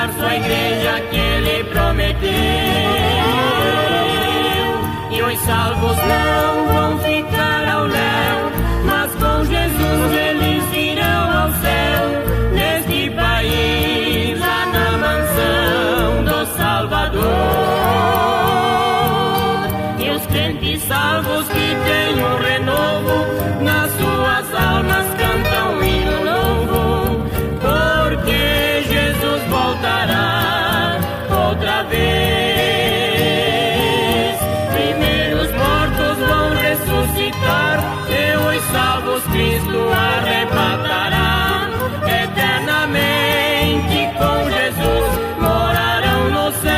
buscar sua igreja que ele prometeu. E os salvos não vão ficar ao léu, mas com Jesus eles irão ao céu. Neste país, lá na mansão do Salvador. E os crentes salvos que têm um renovo, nas suas almas cantam um hino novo, porque Jesus voltará outra vez. Primeiro os mortos vão ressuscitar, e os salvos Cristo arrebatará. Eternamente com Jesus morarão no céu.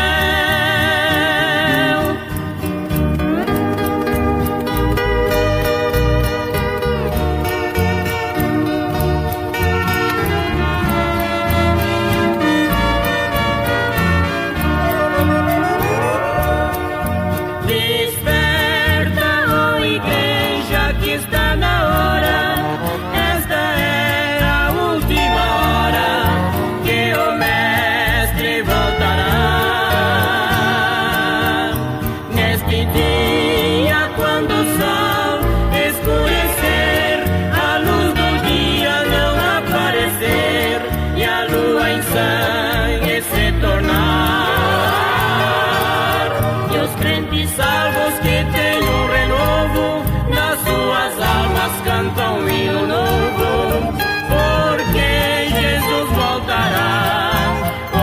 Salvos que têm um renovo, nas suas almas cantam um hino novo, porque Jesus voltará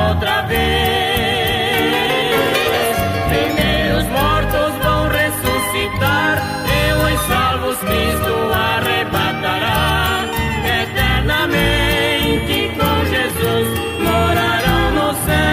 outra vez. Primeiro os mortos vão ressuscitar, e os salvos Cristo arrebatará. Eternamente com Jesus morarão no céu.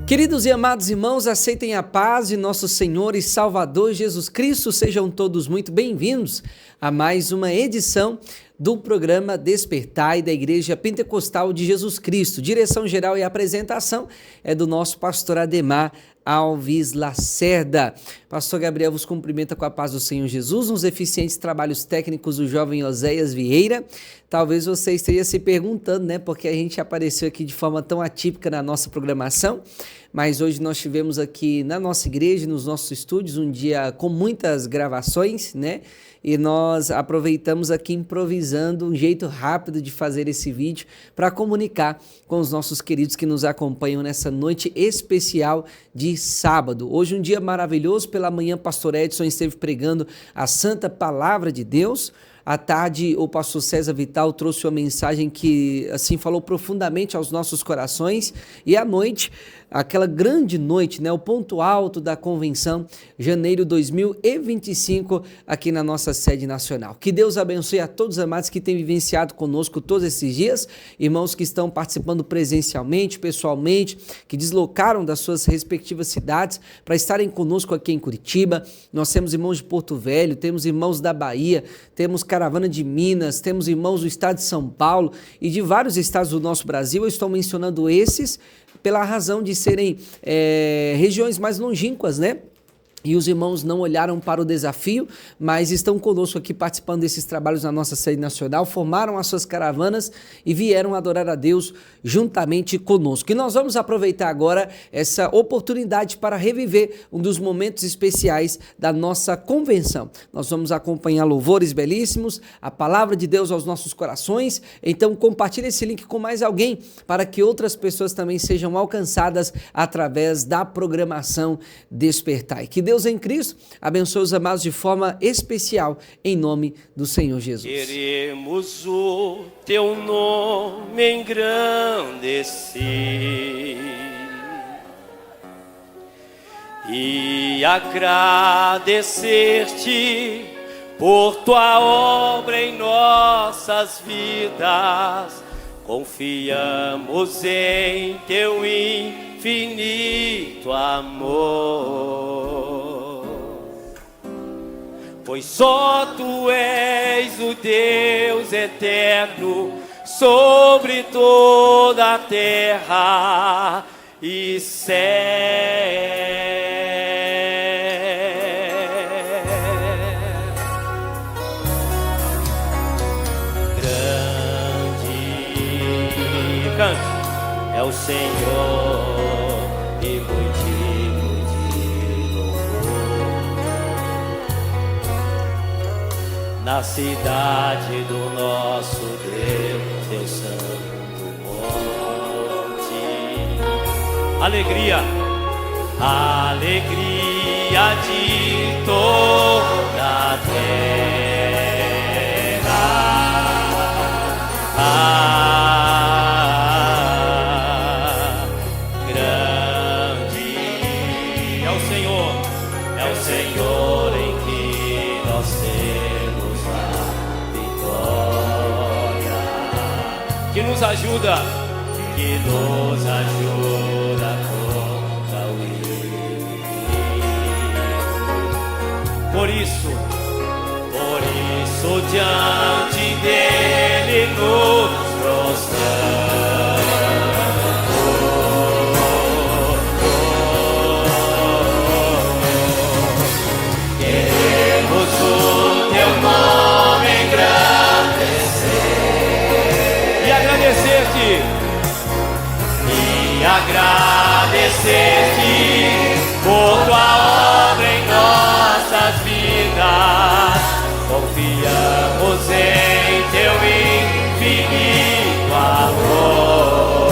Queridos e amados irmãos, aceitem a paz de nosso Senhor e Salvador Jesus Cristo. Sejam todos muito bem-vindos a mais uma edição do programa Despertai da Igreja Pentecostal de Jesus Cristo. Direção geral e apresentação é do nosso pastor Ademar Alves Lacerda. Pastor Gabriel vos cumprimenta com a paz do Senhor Jesus, nos eficientes trabalhos técnicos do jovem Oséias Vieira. Talvez você esteja se perguntando, né, porque a gente apareceu aqui de forma tão atípica na nossa programação, mas hoje nós tivemos aqui na nossa igreja, nos nossos estúdios, um dia com muitas gravações, né, e nós aproveitamos aqui improvisando um jeito rápido de fazer esse vídeo para comunicar com os nossos queridos que nos acompanham nessa noite especial de sábado. Hoje um dia maravilhoso, pela manhã pastor Edson esteve pregando a santa palavra de Deus. À tarde, o pastor César Vital trouxe uma mensagem que, assim, falou profundamente aos nossos corações. E à noite, aquela grande noite, né, o ponto alto da convenção, janeiro 2025, aqui na nossa sede nacional. Que Deus abençoe a todos os amados que têm vivenciado conosco todos esses dias, irmãos que estão participando presencialmente, pessoalmente, que deslocaram das suas respectivas cidades para estarem conosco aqui em Curitiba. Nós temos irmãos de Porto Velho, temos irmãos da Bahia, temos caravana de Minas, temos irmãos do estado de São Paulo e de vários estados do nosso Brasil. Eu estou mencionando esses pela razão de serem regiões mais longínquas, né? E os irmãos não olharam para o desafio, mas estão conosco aqui participando desses trabalhos na nossa sede nacional, formaram as suas caravanas e vieram adorar a Deus juntamente conosco. E nós vamos aproveitar agora essa oportunidade para reviver um dos momentos especiais da nossa convenção. Nós vamos acompanhar louvores belíssimos, a palavra de Deus aos nossos corações. Então compartilhe esse link com mais alguém para que outras pessoas também sejam alcançadas através da programação Despertai. Que Deus em Cristo abençoe os amados de forma especial, em nome do Senhor Jesus. Queremos o teu nome engrandecer e agradecer-te por tua obra em nossas vidas. Confiamos em teu infinito amor, pois só tu és o Deus eterno, sobre toda a terra e céu. Grande, cante, é o Senhor e muito de louvor. Na cidade do nosso Deus, Deus Santo monte. Alegria, alegria de toda a terra. Grande é o Senhor em que nós temos a vitória, que nos ajuda contra o inimigo. Por isso diante dele nos prostramos. Queremos o teu nome engrandecer e agradecer-te por tua obra em nossas vidas. Confiamos em teu infinito amor,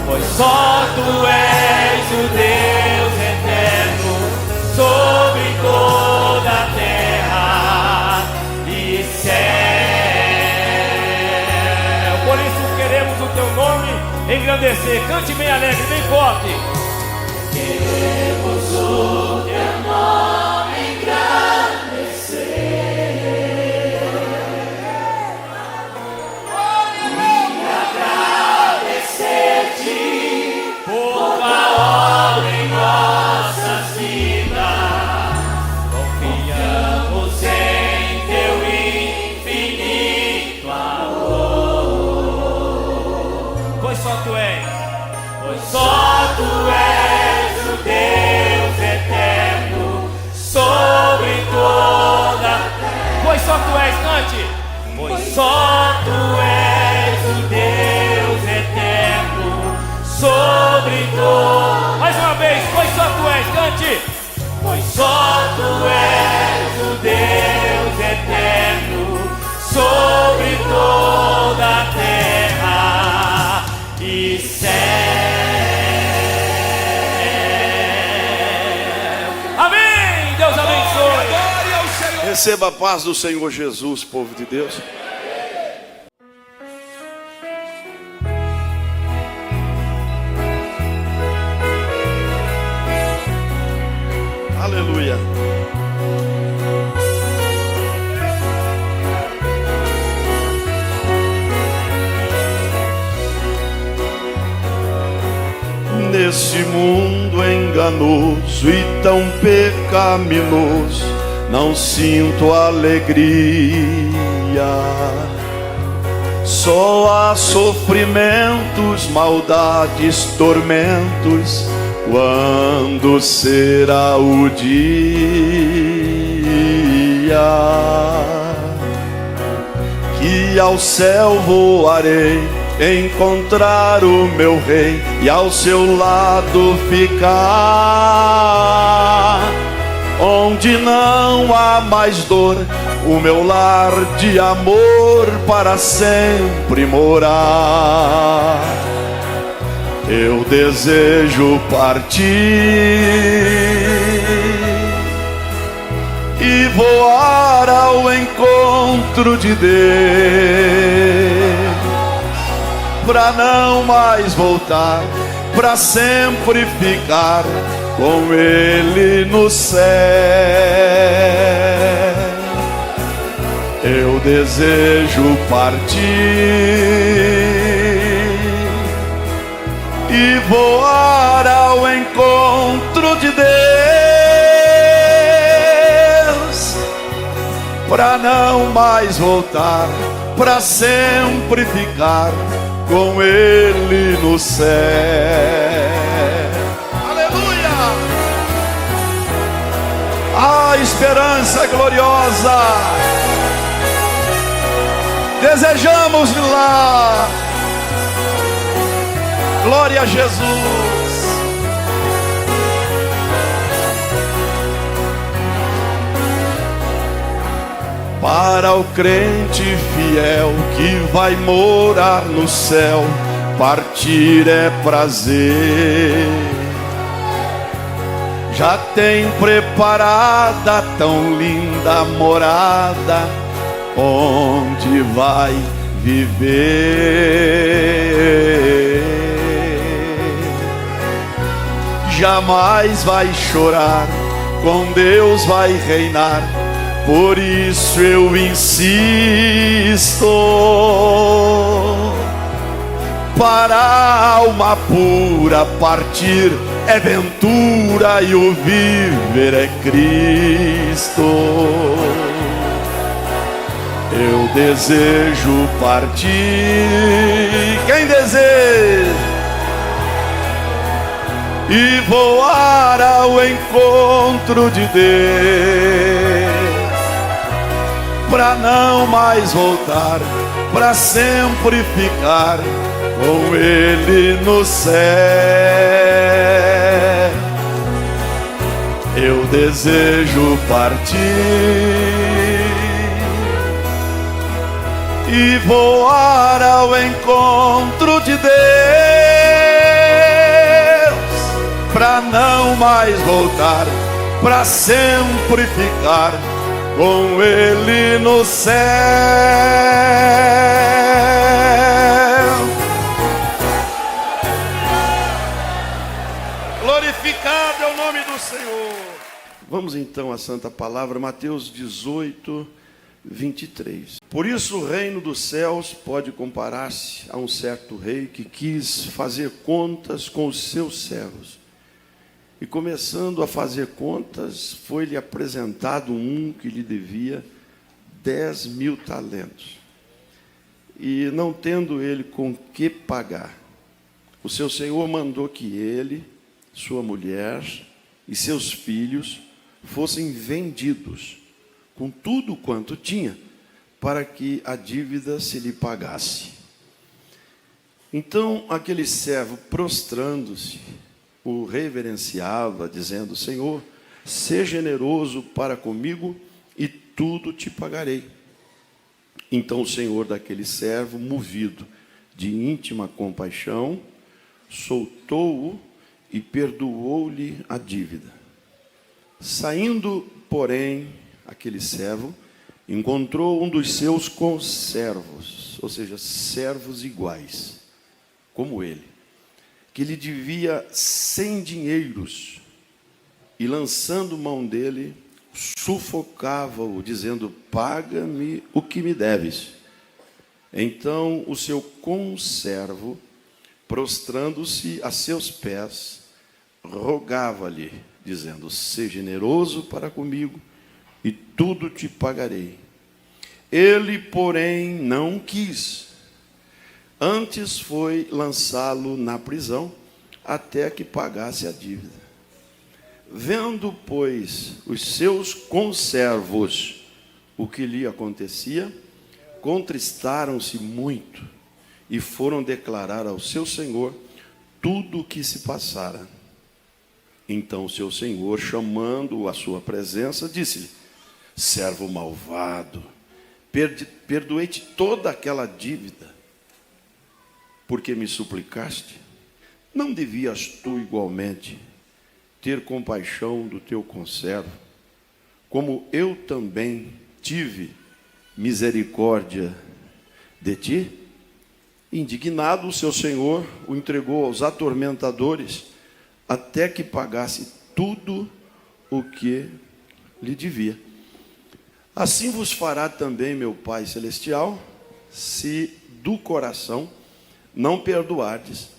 pois só tu és o Deus eterno sobre toda a terra e céu. Por isso queremos o teu nome engrandecer. Cante bem alegre, bem forte. Queremos o teu nome engrandecer e agradecer-te por tua obra em nossas vidas. Confiamos em teu infinito amor, pois só tu és o Deus eterno sobre toda a terra. Pois só tu és, cante. Pois só tu és o Deus eterno sobre toda. Mais uma vez, pois só tu és, cante. Pois só tu és o Deus eterno sobre toda a terra e céu. Receba a paz do Senhor Jesus, povo de Deus. Aleluia. Nesse mundo enganoso e tão pecaminoso, não sinto alegria, só há sofrimentos, maldades, tormentos. Quando será o dia que ao céu voarei, encontrar o meu rei e ao seu lado ficar? Onde não há mais dor, o meu lar de amor para sempre morar. Eu desejo partir e voar ao encontro de Deus, pra não mais voltar, pra sempre ficar com Ele no céu. Eu desejo partir e voar ao encontro de Deus, pra não mais voltar, para sempre ficar com Ele no céu. Aleluia! A esperança gloriosa, desejamos ir lá. Glória a Jesus. Para o crente fiel que vai morar no céu, partir é prazer. Já tem preparada tão linda morada, onde vai viver. Jamais vai chorar, com Deus vai reinar. Por isso eu insisto, para a alma pura partir é ventura e o viver é Cristo. Eu desejo partir, quem deseja? E voar ao encontro de Deus, pra não mais voltar, pra sempre ficar com Ele no céu. Eu desejo partir e voar ao encontro de Deus, pra não mais voltar, pra sempre ficar com Ele no céu. Glorificado é o nome do Senhor. Vamos então à Santa Palavra, Mateus 18, 23. Por isso o reino dos céus pode comparar-se a um certo rei que quis fazer contas com os seus servos. E começando a fazer contas, foi-lhe apresentado um que lhe devia 10.000 talentos. E não tendo ele com que pagar, o seu senhor mandou que ele, sua mulher e seus filhos fossem vendidos com tudo quanto tinha, para que a dívida se lhe pagasse. Então aquele servo, prostrando-se, o reverenciava, dizendo: Senhor, seja generoso para comigo e tudo te pagarei. Então o senhor daquele servo, movido de íntima compaixão, soltou-o e perdoou-lhe a dívida. Saindo, porém, aquele servo encontrou um dos seus conservos, ou seja, servos iguais, como ele, que lhe devia 100 dinheiros, e lançando mão dele, sufocava-o, dizendo: paga-me o que me deves. Então o seu conservo, prostrando-se a seus pés, rogava-lhe, dizendo: seja generoso para comigo e tudo te pagarei. Ele, porém, não quis. Antes foi lançá-lo na prisão, até que pagasse a dívida. Vendo, pois, os seus conservos o que lhe acontecia, contristaram-se muito e foram declarar ao seu senhor tudo o que se passara. Então o seu senhor, chamando-o à sua presença, disse-lhe: servo malvado, perdoei-te toda aquela dívida, porque me suplicaste. Não devias tu igualmente ter compaixão do teu conservo, como eu também tive misericórdia de ti? Indignado, o seu senhor o entregou aos atormentadores, até que pagasse tudo o que lhe devia. Assim vos fará também meu Pai Celestial, se do coração não perdoardes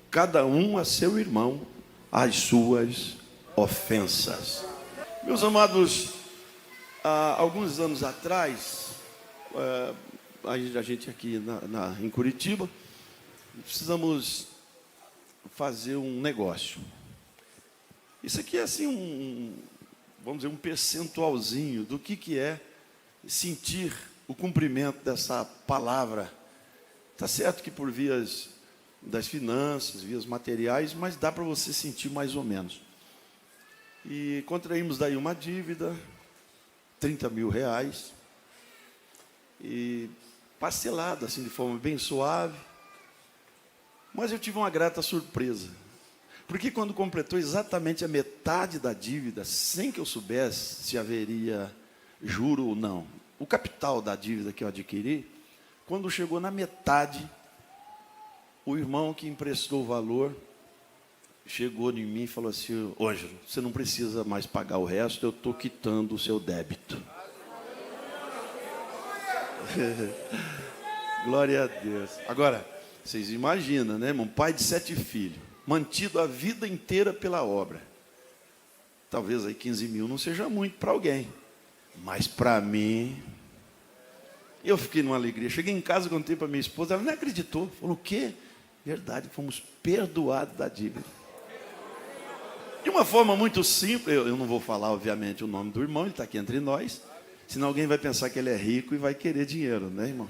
cada um a seu irmão as suas ofensas. Meus amados, há alguns anos atrás, a gente aqui em Curitiba, precisamos fazer um negócio. Isso aqui é assim vamos dizer, um percentualzinho do que é sentir o cumprimento dessa palavra. Está certo que por vias das finanças, vias materiais, mas dá para você sentir mais ou menos. E contraímos daí uma dívida, 30 mil reais, e parcelada, assim, de forma bem suave. Mas eu tive uma grata surpresa, porque quando completou exatamente a metade da dívida, sem que eu soubesse se haveria juro ou não, o capital da dívida que eu adquiri, quando chegou na metade, o irmão que emprestou o valor chegou em mim e falou assim: Ângelo, você não precisa mais pagar o resto, eu estou quitando o seu débito. Glória a Deus. Agora, vocês imaginam, né, irmão? Pai de 7 filhos, mantido a vida inteira pela obra. Talvez aí 15 mil não seja muito para alguém, mas para mim, eu fiquei numa alegria. Cheguei em casa, contei para minha esposa, ela não acreditou. Falou: o quê? Verdade, fomos perdoados da dívida. De uma forma muito simples, eu não vou falar, obviamente, o nome do irmão, ele está aqui entre nós, senão alguém vai pensar que ele é rico e vai querer dinheiro, né, irmão?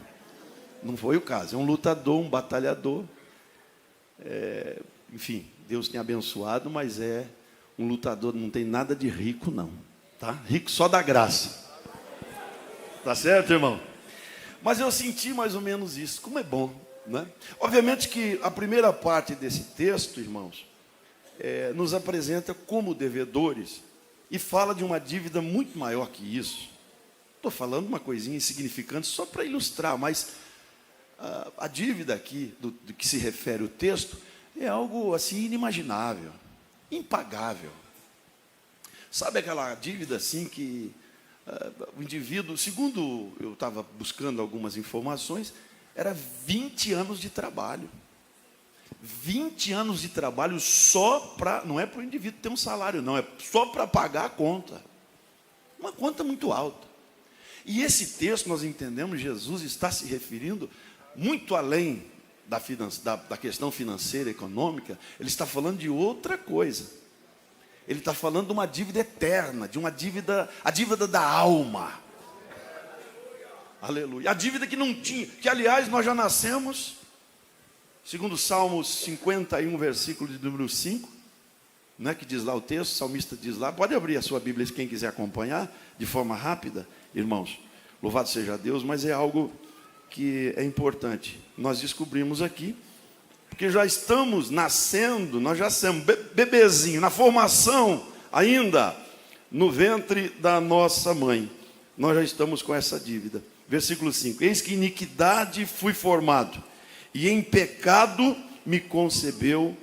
Não foi o caso. É um lutador, um batalhador. Enfim, Deus tem abençoado, mas é um lutador, não tem nada de rico, não. Tá? Rico só da graça. Tá certo, irmão? Mas eu senti mais ou menos isso. Como é bom, né? Obviamente que a primeira parte desse texto, irmãos, nos apresenta como devedores e fala de uma dívida muito maior que isso. Estou falando uma coisinha insignificante só para ilustrar, mas a dívida aqui, do que se refere o texto, é algo assim inimaginável, impagável. Sabe aquela dívida assim que o indivíduo, segundo eu estava buscando algumas informações, era 20 anos de trabalho. 20 anos de trabalho só para, não é para o indivíduo ter um salário, não, é só para pagar a conta. Uma conta muito alta. E esse texto, nós entendemos, Jesus está se referindo muito além da questão financeira, econômica, ele está falando de outra coisa. Ele está falando de uma dívida eterna, de uma dívida, a dívida da alma. Aleluia. A dívida que não tinha, que aliás nós já nascemos, segundo Salmos 51, versículo de número 5, né, que diz lá o texto, o salmista diz lá, pode abrir a sua Bíblia quem quiser acompanhar, de forma rápida, irmãos, louvado seja Deus, mas é algo que é importante. Nós descobrimos aqui, porque já estamos nascendo, nós já somos bebezinho, na formação ainda, no ventre da nossa mãe, nós já estamos com essa dívida. Versículo 5, eis que iniquidade fui formado, e em pecado me concebeu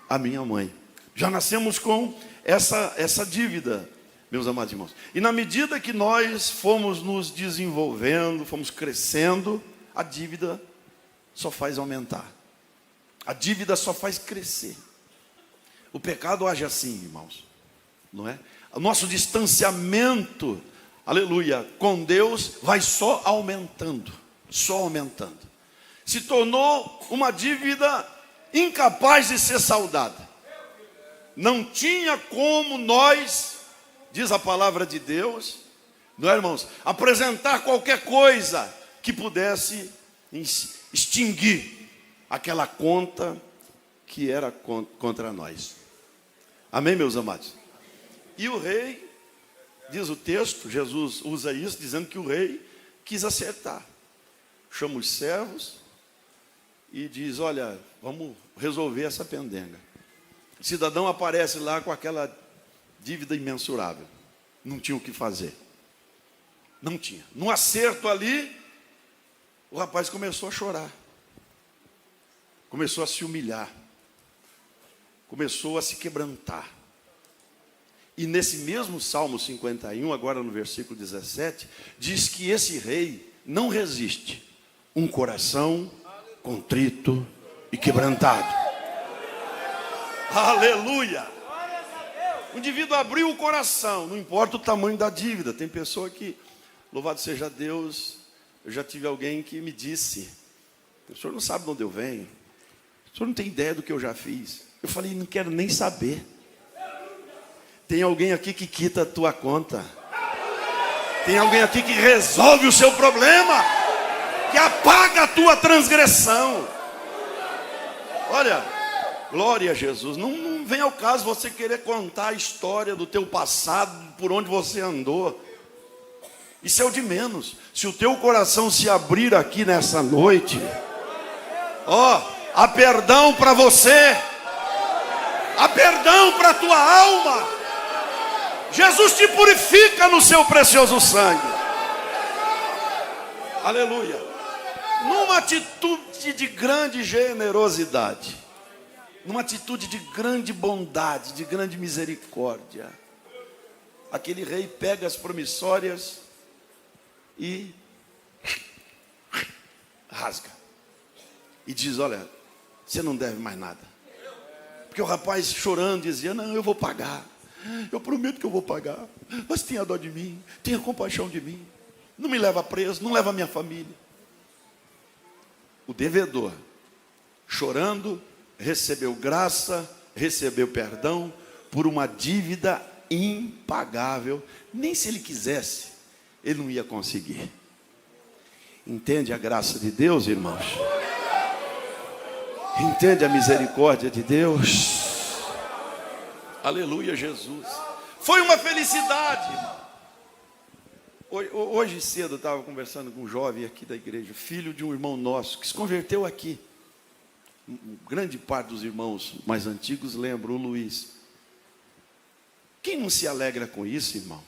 a minha mãe. Já nascemos com essa dívida, meus amados irmãos. E na medida que nós fomos nos desenvolvendo, fomos crescendo, a dívida só faz aumentar. A dívida só faz crescer. O pecado age assim, irmãos, não é? O nosso distanciamento, aleluia, com Deus vai só aumentando, só aumentando. Se tornou uma dívida incapaz de ser saldada. Não tinha como nós, diz a palavra de Deus, não é, irmãos, apresentar qualquer coisa que pudesse extinguir aquela conta que era contra nós. Amém, meus amados? E o rei, diz o texto, Jesus usa isso, dizendo que o rei quis acertar. Chama os servos e diz, olha, vamos resolver essa pendenga. O cidadão aparece lá com aquela dívida imensurável. Não tinha o que fazer. Não tinha. No acerto ali, o rapaz começou a chorar. Começou a se humilhar. Começou a se quebrantar. E nesse mesmo Salmo 51, agora no versículo 17, diz que esse rei não resiste um coração contrito e quebrantado. Aleluia! O indivíduo abriu o coração, não importa o tamanho da dívida. Tem pessoa que, louvado seja Deus, Eu já tive alguém que me disse: o senhor não sabe de onde eu venho, o senhor não tem ideia do que eu já fiz. Eu falei: não quero nem saber. Tem alguém aqui que quita a tua conta. Tem alguém aqui que resolve o seu problema, que apaga a tua transgressão. Olha, glória a Jesus. Não vem ao caso você querer contar a história do teu passado, por onde você andou. Isso é o de menos. Se o teu coração se abrir aqui nessa noite, há perdão para você, há perdão para a tua alma. Jesus te purifica no seu precioso sangue. Aleluia. Numa atitude de grande generosidade, numa atitude de grande bondade, de grande misericórdia, aquele rei pega as promissórias e rasga e diz: olha, você não deve mais nada. Porque o rapaz chorando dizia: não, eu vou pagar, eu prometo que eu vou pagar, mas tenha dó de mim, tenha compaixão de mim, não me leva preso, não leva a minha família. O devedor, chorando, recebeu graça, recebeu perdão por uma dívida impagável. Nem se ele quisesse, ele não ia conseguir. Entende a graça de Deus, irmãos? Entende a misericórdia de Deus? Aleluia, Jesus. Foi uma felicidade, irmão. Hoje cedo eu estava conversando com um jovem aqui da igreja, filho de um irmão nosso, que se converteu aqui. Grande parte dos irmãos mais antigos lembram, o Luiz. Quem não se alegra com isso, irmão?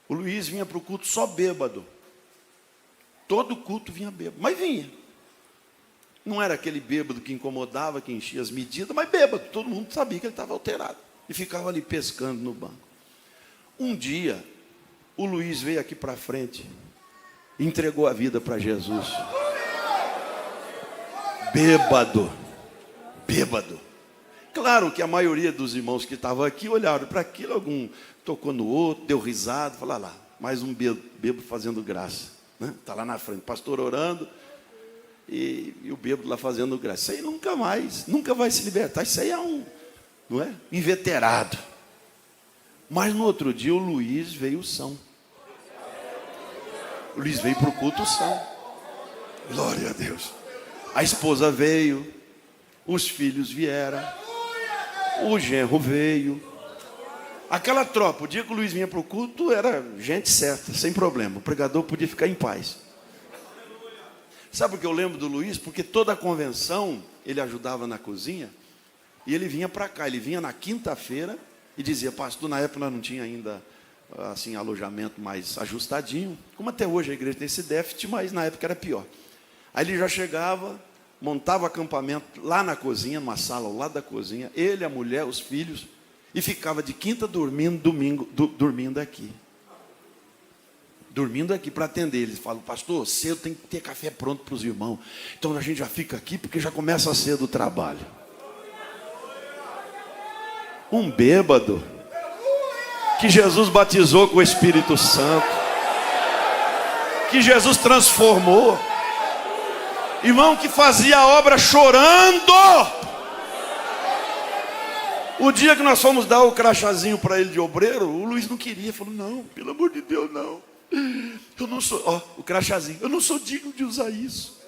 O Luiz vinha para o culto só bêbado. Todo culto vinha bêbado, mas vinha. Não era aquele bêbado que incomodava, que enchia as medidas, mas bêbado. Todo mundo sabia que ele estava alterado. E ficava ali pescando no banco. Um dia, o Luiz veio aqui para frente, entregou a vida para Jesus. Bêbado. Bêbado. Claro que a maioria dos irmãos que estavam aqui olharam para aquilo, algum tocou no outro, deu risada, falou: lá, mais um bêbado fazendo graça. Está lá na frente, pastor orando, e o bêbado lá fazendo graça. Isso aí nunca vai se libertar. Isso aí é não é? Inveterado. Mas no outro dia o Luiz veio são. O Luiz veio para o culto são. Glória a Deus. A esposa veio, os filhos vieram, o genro veio. Aquela tropa, o dia que o Luiz vinha para o culto, era gente certa, sem problema. O pregador podia ficar em paz. Sabe por que eu lembro do Luiz? Porque toda a convenção, ele ajudava na cozinha, e ele vinha para cá. Ele vinha na quinta-feira e dizia: pastor, na época nós não tinha ainda assim, alojamento mais ajustadinho, como até hoje a igreja tem esse déficit, mas na época era pior. Aí ele já chegava, montava acampamento lá na cozinha, numa sala ao lado da cozinha, ele, a mulher, os filhos, e ficava de quinta dormindo, domingo dormindo aqui. Dormindo aqui para atender. Eles falam: pastor, cedo tem que ter café pronto para os irmãos. Então a gente já fica aqui porque já começa cedo o trabalho. Um bêbado que Jesus batizou com o Espírito Santo, que Jesus transformou, irmão, que fazia a obra chorando. O dia que nós fomos dar o crachazinho para ele de obreiro, o Luiz não queria, falou: não, pelo amor de Deus, não, eu não sou, o crachazinho, eu não sou digno de usar isso.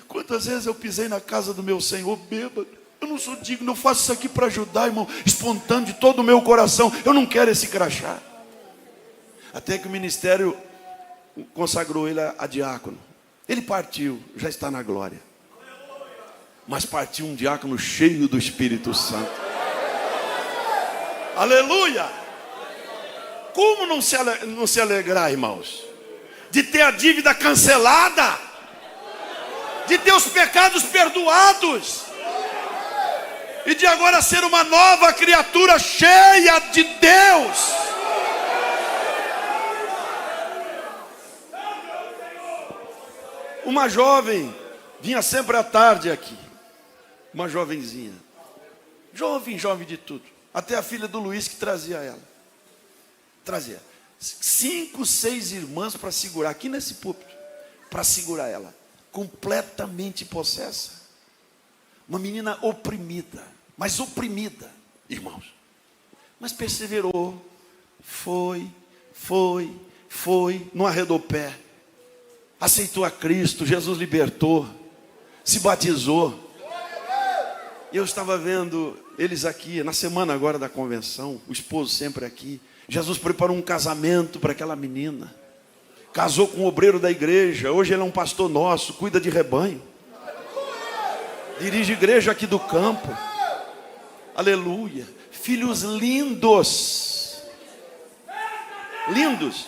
Quantas vezes eu pisei na casa do meu Senhor bêbado, eu não sou digno, eu faço isso aqui para ajudar, irmão, espontâneo de todo o meu coração, eu não quero esse crachá. Até que o ministério consagrou ele a diácono. Ele partiu, já está na glória. Mas partiu um diácono cheio do Espírito Santo. Aleluia! Como não se alegrar, irmãos? De ter a dívida cancelada, de ter os pecados perdoados, e de agora ser uma nova criatura cheia de Deus. Uma jovem vinha sempre à tarde aqui, uma jovenzinha, jovem de tudo, até a filha do Luiz que trazia ela. 5, 6 irmãs para segurar, aqui nesse púlpito, para segurar ela, completamente possessa. Uma menina oprimida, mas oprimida, irmãos. Mas perseverou, foi, não arredou pé. Aceitou a Cristo, Jesus libertou, se batizou. Eu estava vendo eles aqui, na semana agora da convenção, o esposo sempre aqui. Jesus preparou um casamento para aquela menina. Casou com um obreiro da igreja. Hoje ele é um pastor nosso, cuida de rebanho. Dirige igreja aqui do campo. Aleluia. Filhos lindos. Lindos.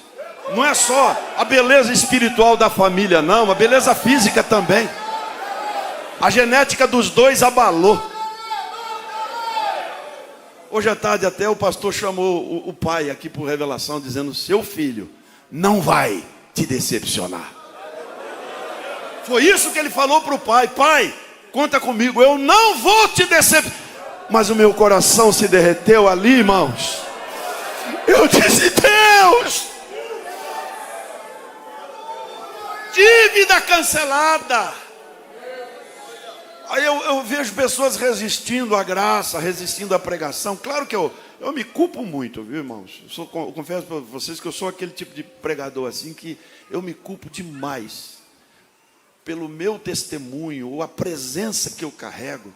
Não é só a beleza espiritual da família, não. A beleza física também. A genética dos dois abalou. Hoje à tarde até o pastor chamou o pai aqui por revelação, dizendo: seu filho não vai te decepcionar. Foi isso que ele falou para o pai: pai, conta comigo, eu não vou te decepcionar. Mas o meu coração se derreteu ali, irmãos. Eu disse: Deus, dívida cancelada. Aí eu vejo pessoas resistindo à graça, resistindo à pregação. Claro que eu me culpo muito, viu, irmãos? Eu confesso para vocês que eu sou aquele tipo de pregador assim, que eu me culpo demais pelo meu testemunho, ou a presença que eu carrego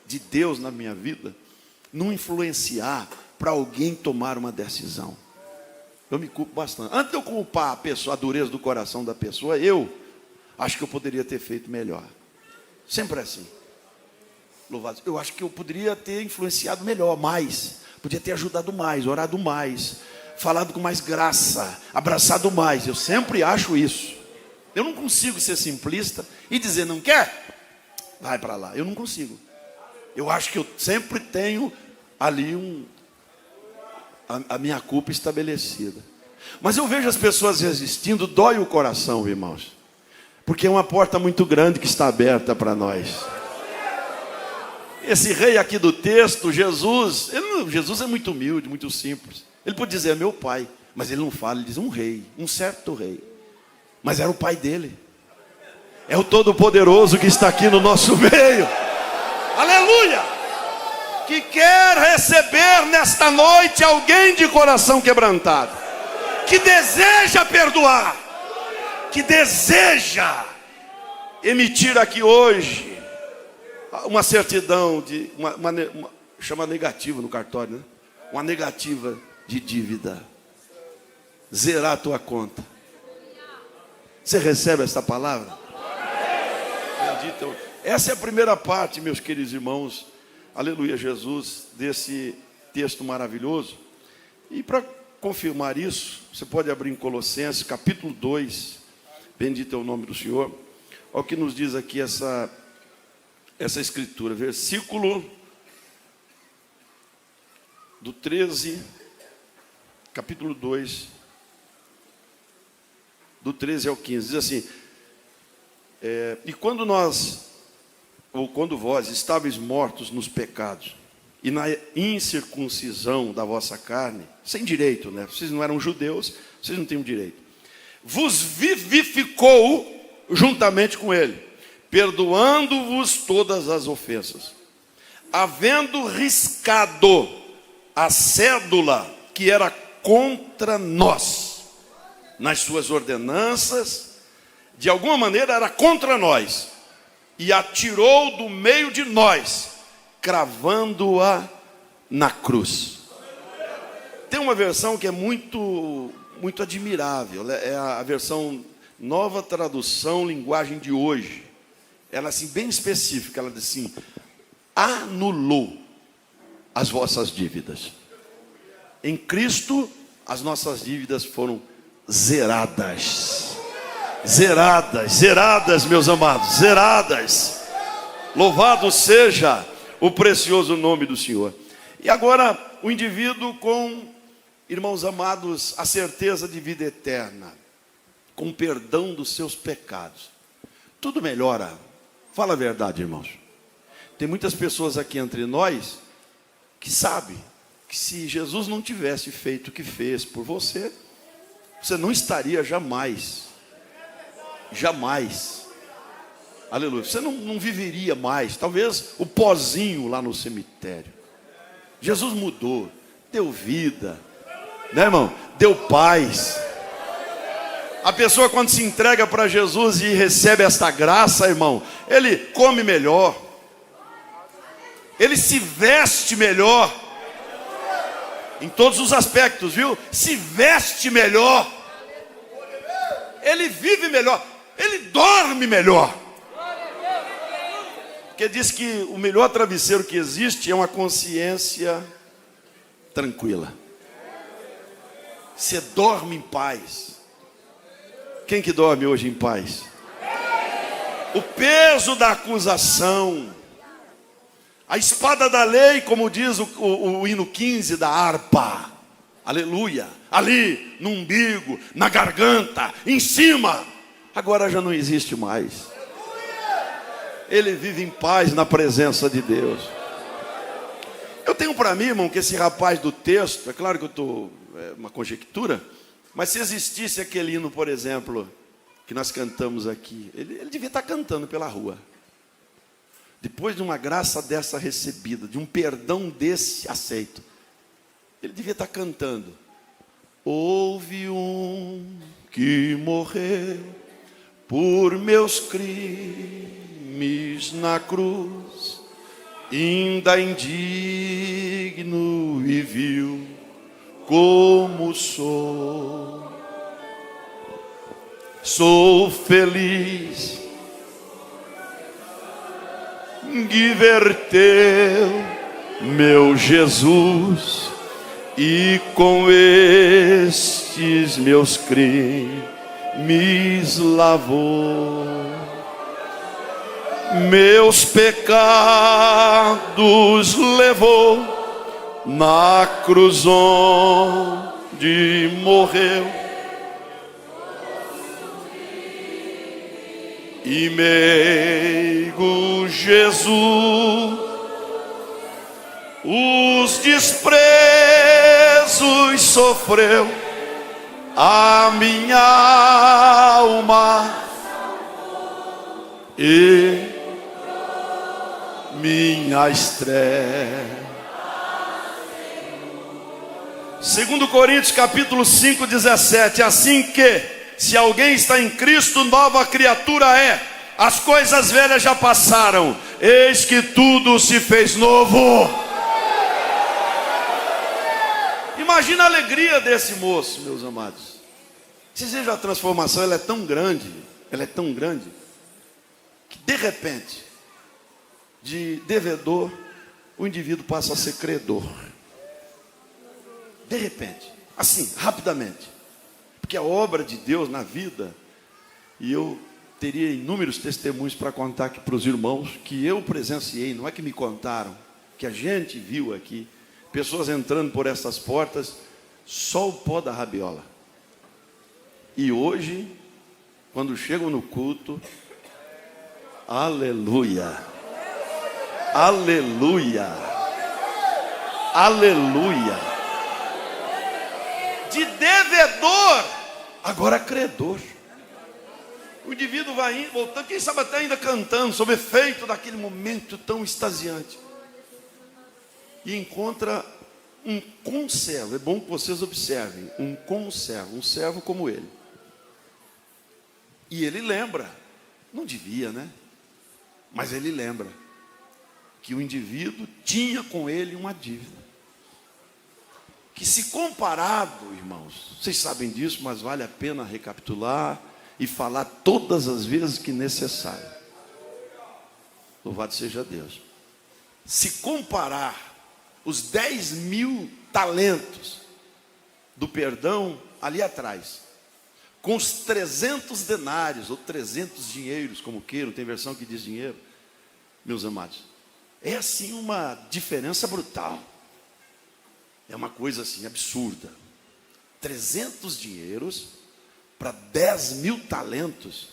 de Deus na minha vida, não influenciar para alguém tomar uma decisão. Eu me culpo bastante. Antes de eu culpar a pessoa, a dureza do coração da pessoa, eu acho que eu poderia ter feito melhor. Sempre assim. Louvado. Eu acho que eu poderia ter influenciado melhor, mais. Podia ter ajudado mais, orado mais, falado com mais graça, abraçado mais. Eu sempre acho isso. Eu não consigo ser simplista e dizer: não quer? Vai para lá. Eu não consigo. Eu acho que eu sempre tenho ali a minha culpa estabelecida. Mas eu vejo as pessoas resistindo, dói o coração, irmãos. Porque é uma porta muito grande que está aberta para nós. Esse rei aqui do texto, Jesus é muito humilde, muito simples. Ele pode dizer: é meu pai, mas ele não fala, ele diz um rei, um certo rei. Mas era o pai dele. É o Todo-Poderoso que está aqui no nosso meio. Aleluia! Que quer receber nesta noite alguém de coração quebrantado, que deseja perdoar, que deseja emitir aqui hoje uma certidão de chama negativa no cartório, né? Uma negativa de dívida, zerar a tua conta. Você recebe essa palavra? Bendito. Essa é a primeira parte, meus queridos irmãos, aleluia, Jesus, desse texto maravilhoso. E para confirmar isso, você pode abrir em Colossenses capítulo 2. Bendito é o nome do Senhor. Olha o que nos diz aqui essa escritura. Versículo do 13, capítulo 2, do 13 ao 15. Diz assim: e quando vós estáveis mortos nos pecados e na incircuncisão da vossa carne, sem direito, né? Vocês não eram judeus, vocês não têm direito. Vos vivificou juntamente com ele, perdoando-vos todas as ofensas, havendo riscado a cédula que era contra nós, nas suas ordenanças, de alguma maneira era contra nós, e atirou do meio de nós, cravando-a na cruz. Tem uma versão que é muito admirável, é a versão Nova Tradução Linguagem de Hoje. Ela assim, bem específica, ela diz assim: anulou as vossas dívidas. Em Cristo, as nossas dívidas foram zeradas. Zeradas, meus amados, zeradas. Louvado seja o precioso nome do Senhor. E agora, o indivíduo com, irmãos amados, a certeza de vida eterna, com perdão dos seus pecados. Tudo melhora. Fala a verdade, irmãos. Tem muitas pessoas aqui entre nós que sabem que se Jesus não tivesse feito o que fez por você, você não estaria jamais, aleluia, você não viveria mais, talvez o pozinho lá no cemitério. Jesus mudou, deu vida, né, irmão? Deu paz. A pessoa, quando se entrega para Jesus e recebe esta graça, irmão, ele come melhor, ele se veste melhor, em todos os aspectos, viu? Se veste melhor, ele vive melhor, ele dorme melhor. Porque diz que o melhor travesseiro que existe é uma consciência tranquila. Você dorme em paz. Quem que dorme hoje em paz? O peso da acusação, a espada da lei, como diz o hino 15 da harpa, aleluia, ali no umbigo, na garganta, em cima, agora já não existe mais. Ele vive em paz na presença de Deus. Eu tenho para mim, irmão, que esse rapaz do texto, é claro que eu estou, uma conjectura, mas se existisse aquele hino, por exemplo, que nós cantamos aqui, ele devia estar cantando pela rua. Depois de uma graça dessa recebida, de um perdão desse aceito, ele devia estar cantando: houve um que morreu por meus crimes na cruz, ainda indigno e vil como sou. Sou feliz que verteu meu Jesus e com estes meus crimes lavou. Meus pecados levou na cruz onde morreu, e meigo Jesus os desprezos sofreu, a minha alma e minha estreia. 2 Coríntios capítulo 5, 17. Assim que, se alguém está em Cristo, nova criatura é. As coisas velhas já passaram, eis que tudo se fez novo. Imagina a alegria desse moço, meus amados. Vocês vejam a transformação, ela é tão grande, que de repente, de devedor, o indivíduo passa a ser credor. De repente, assim, rapidamente. Porque a obra de Deus na vida, e eu teria inúmeros testemunhos para contar aqui para os irmãos, que eu presenciei, não é que me contaram, que a gente viu aqui, pessoas entrando por essas portas, só o pó da rabiola. E hoje, quando chegam no culto, aleluia, aleluia, aleluia. De devedor, agora credor. O indivíduo vai indo, voltando, quem sabe até ainda cantando, sob efeito daquele momento tão extasiante. E encontra um conservo. É bom que vocês observem, um conservo, um servo como ele. E ele lembra, não devia, né? Mas ele lembra que o indivíduo tinha com ele uma dívida. Que se comparado, irmãos, vocês sabem disso, mas vale a pena recapitular e falar todas as vezes que necessário. Louvado seja Deus. Se comparar os 10.000 talentos do perdão ali atrás, com os 300 denários, ou 300 dinheiros, como queiram, tem versão que diz dinheiro, meus amados, é assim uma diferença brutal. É uma coisa assim absurda. 300 dinheiros para 10.000 talentos.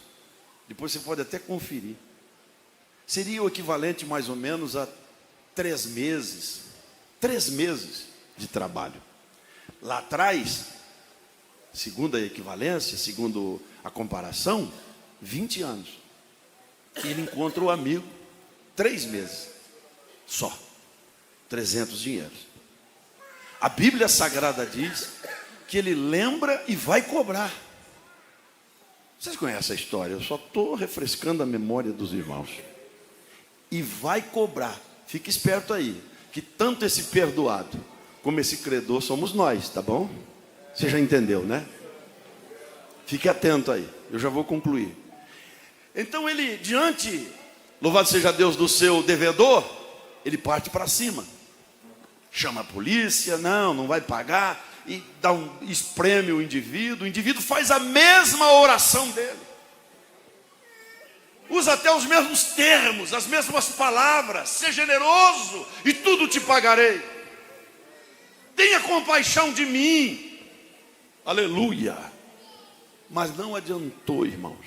Depois você pode até conferir. Seria o equivalente mais ou menos a 3 meses. 3 meses de trabalho. Lá atrás, segundo a equivalência, segundo a comparação, 20 anos. E ele encontra o amigo 3 meses só, 300 dinheiros. A Bíblia Sagrada diz que ele lembra e vai cobrar. Vocês conhecem a história? Eu só estou refrescando a memória dos irmãos. E vai cobrar. Fique esperto aí, que tanto esse perdoado como esse credor somos nós, tá bom? Você já entendeu, né? Fique atento aí, eu já vou concluir. Então ele, diante, louvado seja Deus, do seu devedor, ele parte para cima. Chama a polícia, não vai pagar, e espreme o indivíduo faz a mesma oração dele. Usa até os mesmos termos, as mesmas palavras. Ser generoso e tudo te pagarei. Tenha compaixão de mim. Aleluia. Mas não adiantou, irmãos.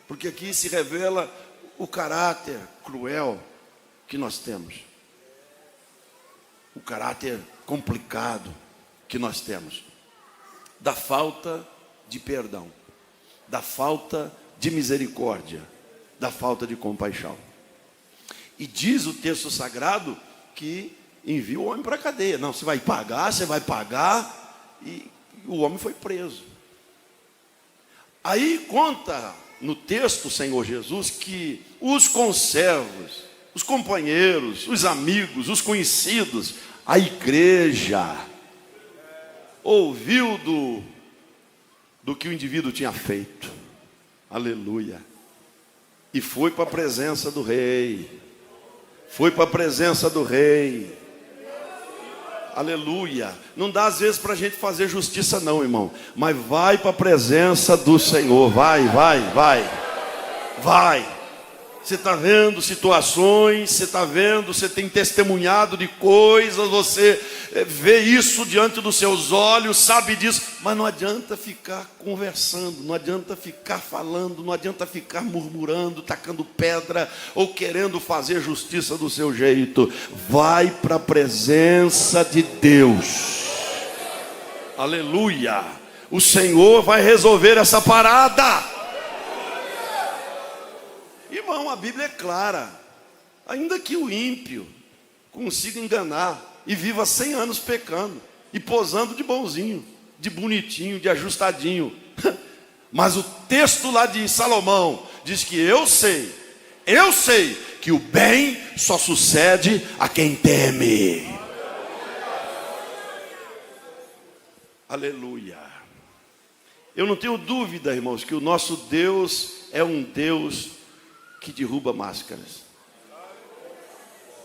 Porque aqui se revela o caráter cruel que nós temos. O caráter complicado que nós temos. Da falta de perdão. Da falta de misericórdia. Da falta de compaixão. E diz o texto sagrado que envia o homem para a cadeia. Não, você vai pagar. E o homem foi preso. Aí conta no texto o Senhor Jesus que os conservos, os companheiros, os amigos, os conhecidos, a igreja ouviu do que o indivíduo tinha feito. Aleluia. E foi para a presença do rei. Foi para a presença do rei. Aleluia. Não dá às vezes para a gente fazer justiça não, irmão. Mas vai para a presença do Senhor. Vai. Você está vendo situações, você tem testemunhado de coisas, você vê isso diante dos seus olhos, sabe disso, mas não adianta ficar conversando, não adianta ficar falando, não adianta ficar murmurando, tacando pedra ou querendo fazer justiça do seu jeito. Vai para a presença de Deus. Aleluia. O Senhor vai resolver essa parada. Irmão, a Bíblia é clara. Ainda que o ímpio consiga enganar e viva 100 anos pecando e posando de bonzinho, de bonitinho, de ajustadinho, mas o texto lá de Salomão diz que eu sei que o bem só sucede a quem teme. Aleluia. Eu não tenho dúvida, irmãos, que o nosso Deus é um Deus que derruba máscaras.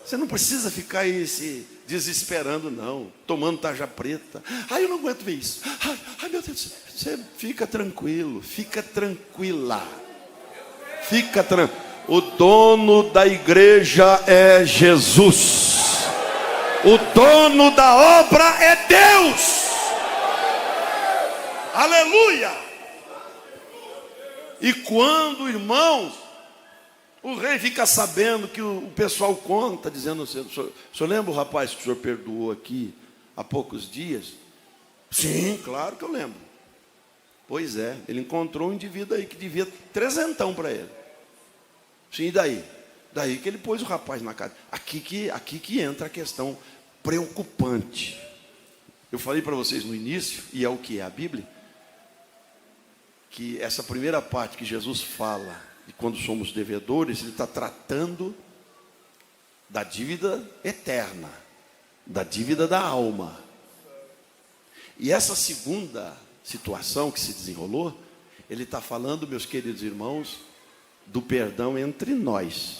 Você não precisa ficar aí se desesperando não, tomando tarja preta. Eu não aguento ver isso. Ai meu Deus, você fica tranquilo, fica tranquila. O dono da igreja é Jesus. O dono da obra é Deus. Aleluia. E quando, irmãos, o rei fica sabendo que o pessoal conta, dizendo assim, o senhor lembra o rapaz que o senhor perdoou aqui há poucos dias? Sim, claro que eu lembro. Pois é, ele encontrou um indivíduo aí que devia 300 para ele. Sim, e daí? Daí que ele pôs o rapaz na casa. Aqui que entra a questão preocupante. Eu falei para vocês no início, e é o que é a Bíblia, que essa primeira parte que Jesus fala, e quando somos devedores, ele está tratando da dívida eterna, da dívida da alma. E essa segunda situação que se desenrolou, ele está falando, meus queridos irmãos, do perdão entre nós,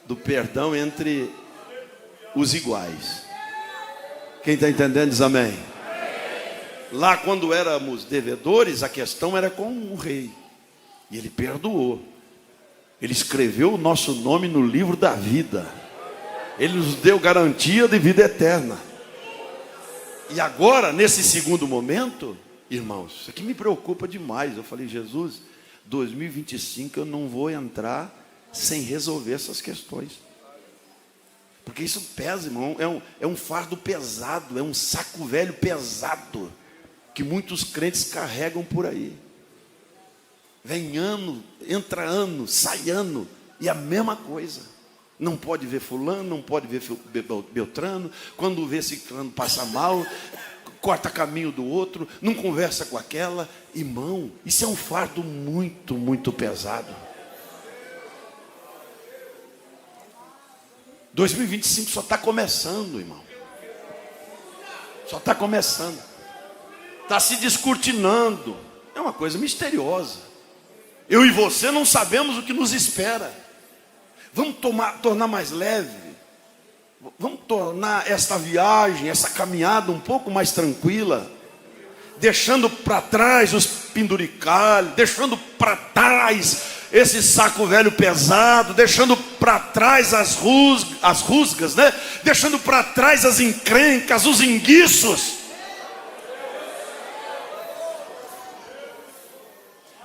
do perdão entre os iguais. Quem está entendendo diz amém. Lá quando éramos devedores, a questão era com o rei. E ele perdoou. Ele escreveu o nosso nome no livro da vida. Ele nos deu garantia de vida eterna. E agora, nesse segundo momento, irmãos, isso aqui me preocupa demais. Eu falei, Jesus, 2025 eu não vou entrar sem resolver essas questões. Porque isso pesa, irmão. É um fardo pesado, é um saco velho pesado. que muitos crentes carregam por aí. Vem ano, entra ano, sai ano, e a mesma coisa. Não pode ver fulano, não pode ver Beltrano. Quando vê ciclano passa mal, corta caminho do outro, não conversa com aquela. Irmão, isso é um fardo muito, muito pesado. 2025 só está começando, irmão. Só está começando. Está se descortinando. É uma coisa misteriosa. Eu e você não sabemos o que nos espera. Vamos tornar mais leve. Vamos tornar esta viagem, essa caminhada um pouco mais tranquila. Deixando para trás os penduricalhos, deixando para trás esse saco velho pesado, deixando para trás as rusgas, né? Deixando para trás as encrencas, os enguiços.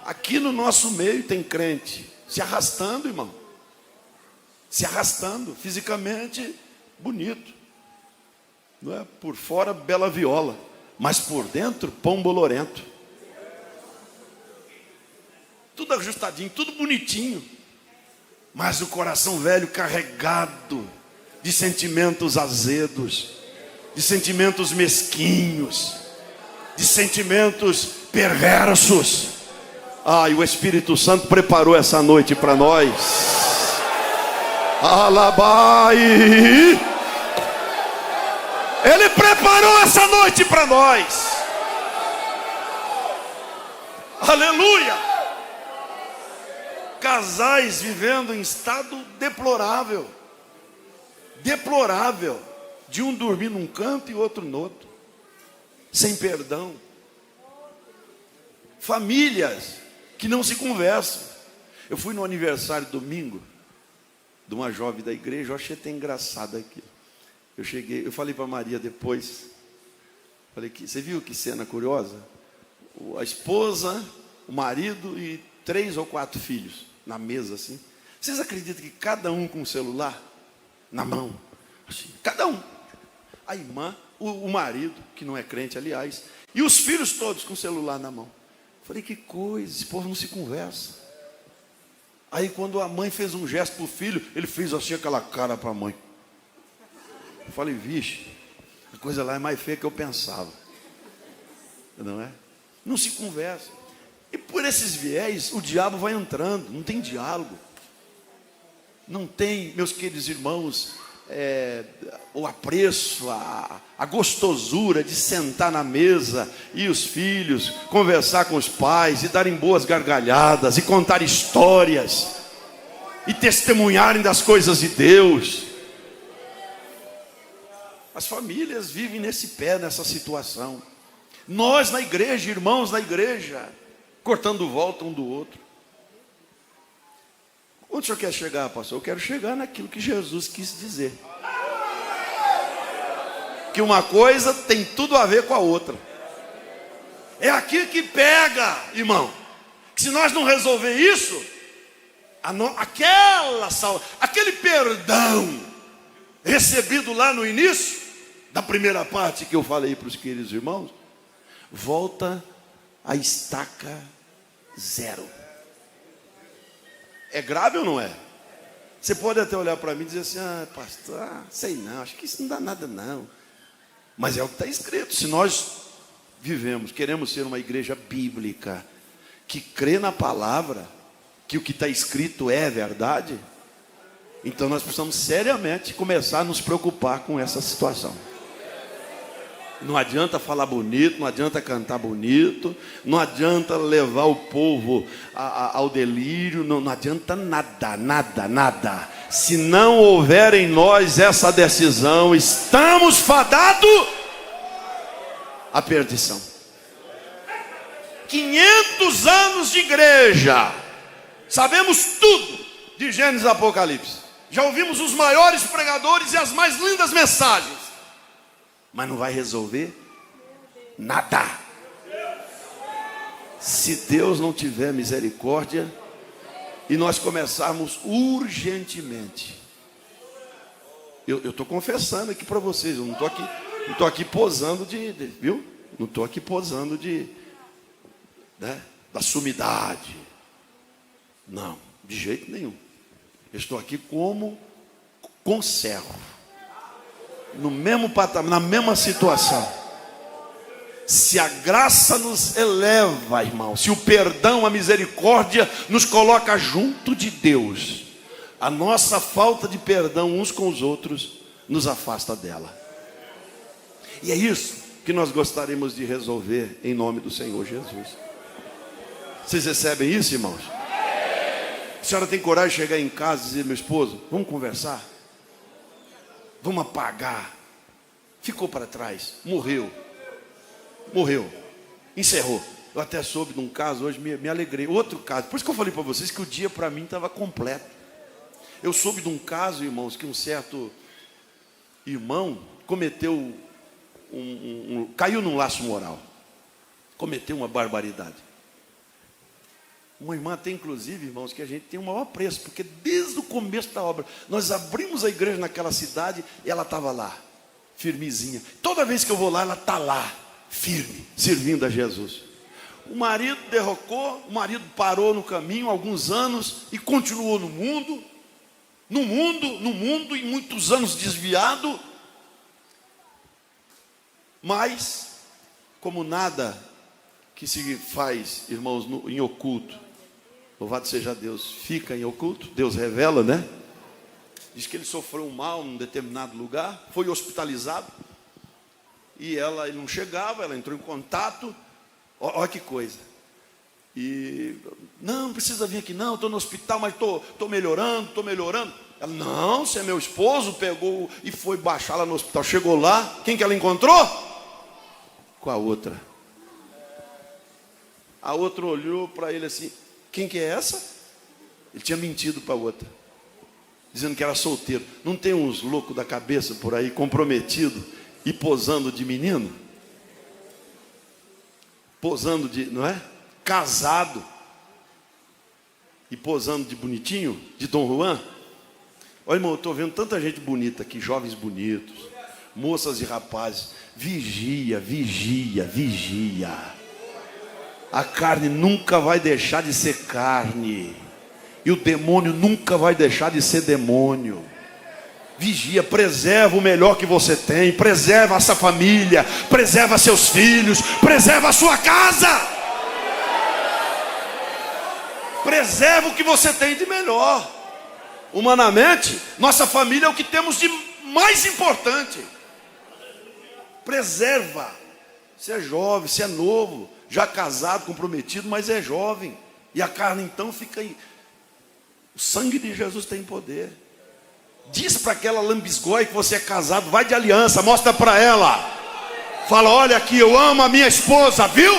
Aqui no nosso meio tem crente se arrastando, irmão. Se arrastando, fisicamente bonito. Não é? Por fora, bela viola. Mas por dentro, pão bolorento. Tudo ajustadinho, tudo bonitinho. Mas o coração velho carregado de sentimentos azedos, de sentimentos mesquinhos, de sentimentos perversos. E o Espírito Santo preparou essa noite para nós. Alabai! Ele preparou essa noite para nós. Aleluia! Casais vivendo em estado deplorável. Deplorável. De um dormir num canto e outro no outro. Sem perdão. Famílias que não se conversam. Eu fui no aniversário domingo de uma jovem da igreja. Eu achei até engraçado aquilo. Eu cheguei, eu falei para Maria depois. Falei que você viu que cena curiosa? A esposa, o marido e 3 ou 4 filhos na mesa assim. Vocês acreditam que cada um com o celular na mão? Assim, cada um. A irmã, o marido, que não é crente, aliás, e os filhos todos com o celular na mão. Falei, que coisa, esse povo não se conversa. Aí quando a mãe fez um gesto para o filho, ele fez assim aquela cara para a mãe. Eu falei, vixe, a coisa lá é mais feia que eu pensava. Não é? Não se conversa. E por esses viés, o diabo vai entrando, não tem diálogo. Não tem, meus queridos irmãos, o apreço, a gostosura de sentar na mesa e os filhos conversar com os pais e darem boas gargalhadas e contar histórias e testemunharem das coisas de Deus. As famílias vivem nessa situação. Nós na igreja, irmãos na igreja, cortando volta um do outro. Onde o senhor quer chegar, pastor? Eu quero chegar naquilo que Jesus quis dizer. Que uma coisa tem tudo a ver com a outra. É aqui que pega, irmão. Que se nós não resolver isso, aquele perdão recebido lá no início, da primeira parte que eu falei para os queridos irmãos, volta a estaca zero. É grave ou não é? Você pode até olhar para mim e dizer assim, pastor, sei não, acho que isso não dá nada não. Mas é o que está escrito. Se nós queremos ser uma igreja bíblica, que crê na palavra, que o que está escrito é verdade, então nós precisamos seriamente começar a nos preocupar com essa situação. Não adianta falar bonito, não adianta cantar bonito, não adianta levar o povo ao delírio, não adianta nada. Se não houver em nós essa decisão, estamos fadados à perdição. 500 anos de igreja, sabemos tudo de Gênesis e Apocalipse, já ouvimos os maiores pregadores e as mais lindas mensagens, mas não vai resolver nada. Se Deus não tiver misericórdia e nós começarmos urgentemente. Eu estou confessando aqui para vocês, eu não estou aqui posando viu? Não estou aqui posando da sumidade. Não, de jeito nenhum. Eu estou aqui como conservo. No mesmo patamar, na mesma situação. Se a graça nos eleva, irmão, se o perdão, a misericórdia nos coloca junto de Deus, a nossa falta de perdão uns com os outros nos afasta dela. E é isso que nós gostaríamos de resolver em nome do Senhor Jesus. Vocês recebem isso, irmãos? A senhora tem coragem de chegar em casa e dizer: meu esposo, vamos conversar? Vamos apagar. Ficou para trás, morreu, encerrou. Eu até soube de um caso hoje, me alegrei. Outro caso, por isso que eu falei para vocês que o dia para mim estava completo. Eu soube de um caso, irmãos, que um certo irmão cometeu caiu num laço moral, cometeu uma barbaridade. Uma irmã tem, inclusive, irmãos, que a gente tem o maior apreço, porque desde o começo da obra, nós abrimos a igreja naquela cidade e ela estava lá, firmezinha. Toda vez que eu vou lá, ela está lá, firme, servindo a Jesus. O marido derrocou, o marido parou no caminho alguns anos e continuou no mundo, e muitos anos desviado. Mas, como nada que se faz, irmãos, em oculto, louvado seja Deus, fica em oculto, Deus revela, né? Diz que ele sofreu um mal num determinado lugar, foi hospitalizado, e ele não chegava, ela entrou em contato, olha que coisa, e não precisa vir aqui não, estou no hospital, mas estou melhorando, ela, não, você é meu esposo, pegou e foi baixar lá no hospital, chegou lá, quem que ela encontrou? Com a outra. A outra olhou para ele assim: quem que é essa? Ele tinha mentido para a outra, dizendo que era solteiro. Não tem uns loucos da cabeça por aí, comprometido e posando de menino? Posando de, não é? Casado e posando de bonitinho, de Dom Juan. Olha, irmão, eu estou vendo tanta gente bonita aqui, jovens bonitos, moças e rapazes. Vigia. A carne nunca vai deixar de ser carne, e o demônio nunca vai deixar de ser demônio. Vigia, preserva o melhor que você tem, preserva essa família, preserva seus filhos, preserva a sua casa, preserva o que você tem de melhor. Humanamente, nossa família é o que temos de mais importante. Preserva. Você é jovem, você é novo, já casado, comprometido, mas é jovem. E a carne então fica aí. O sangue de Jesus tem poder. Diz para aquela lambisgoia que você é casado, vai de aliança, mostra para ela. Fala: olha aqui, eu amo a minha esposa, viu?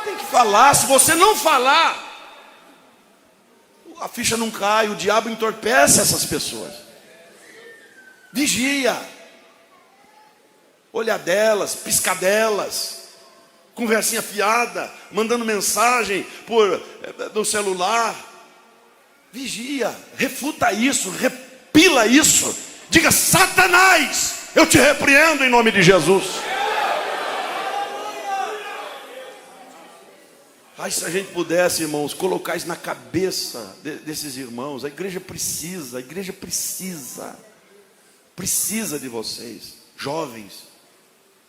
Tem que falar. Se você não falar, a ficha não cai, o diabo entorpece essas pessoas. Vigia. Olhadelas, piscadelas, conversinha fiada, mandando mensagem no celular. Vigia, refuta isso, repila isso. Diga: Satanás, eu te repreendo em nome de Jesus. Ai, se a gente pudesse, irmãos, colocar isso na cabeça desses irmãos. A igreja precisa de vocês, jovens,